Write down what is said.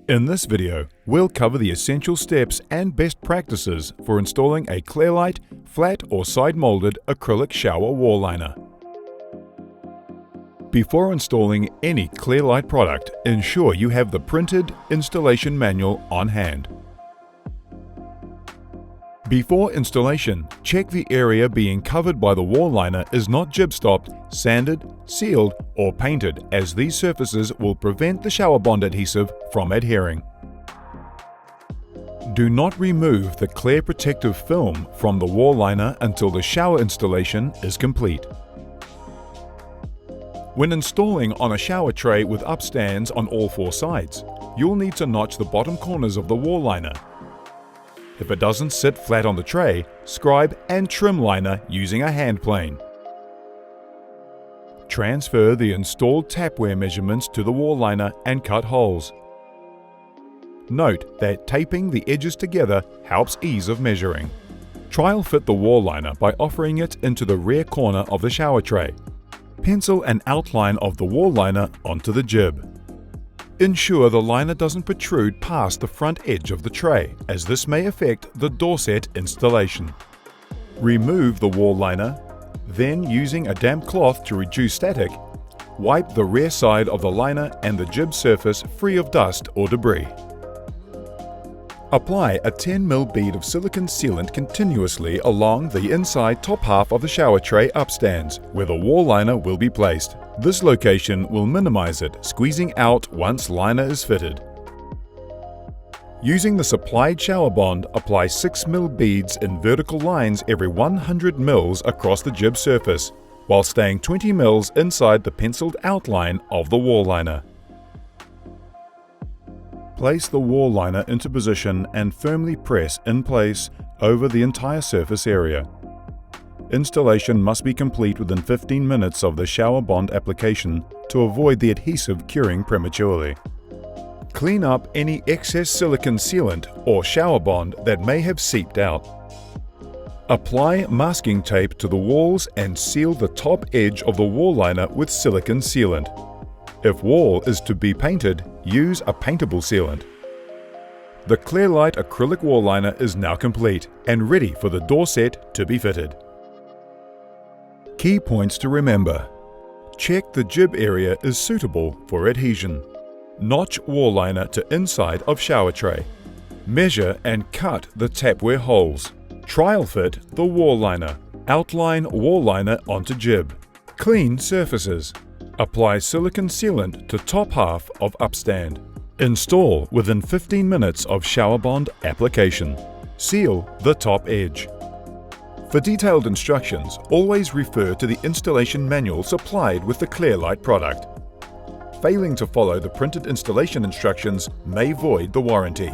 In this video, we'll cover the essential steps and best practices for installing a Clearlite flat or side-molded acrylic shower wall liner. Before installing any Clearlite product, ensure you have the printed installation manual on hand. Before installation, check the area being covered by the wall liner is not jib-stopped, sanded, sealed, or painted, as these surfaces will prevent the shower bond adhesive from adhering. Do not remove the clear protective film from the wall liner until the shower installation is complete. When installing on a shower tray with upstands on all four sides, you'll need to notch the bottom corners of the wall liner. If it doesn't sit flat on the tray, scribe and trim liner using a hand plane. Transfer the installed tapware measurements to the wall liner and cut holes. Note that taping the edges together helps ease of measuring. Trial fit the wall liner by offering it into the rear corner of the shower tray. Pencil an outline of the wall liner onto the jib. Ensure the liner doesn't protrude past the front edge of the tray, as this may affect the door set installation. Remove the wall liner, then using a damp cloth to reduce static, wipe the rear side of the liner and the jib surface free of dust or debris. Apply a 10mm bead of silicone sealant continuously along the inside top half of the shower tray upstands, where the wall liner will be placed. This location will minimize it, squeezing out once liner is fitted. Using the supplied shower bond, apply 6mm beads in vertical lines every 100mm across the jib surface, while staying 20mm inside the penciled outline of the wall liner. Place the wall liner into position and firmly press in place over the entire surface area. Installation must be complete within 15 minutes of the shower bond application to avoid the adhesive curing prematurely. Clean up any excess silicone sealant or shower bond that may have seeped out. Apply masking tape to the walls and seal the top edge of the wall liner with silicone sealant. If wall is to be painted, use a paintable sealant. The Clearlite acrylic wall liner is now complete and ready for the door set to be fitted. Key points to remember. Check the jib area is suitable for adhesion. Notch wall liner to inside of shower tray. Measure and cut the tapware holes. Trial fit the wall liner. Outline wall liner onto jib. Clean surfaces. Apply silicone sealant to top half of upstand. Install within 15 minutes of shower bond application. Seal the top edge. For detailed instructions, always refer to the installation manual supplied with the Clearlite product. Failing to follow the printed installation instructions may void the warranty.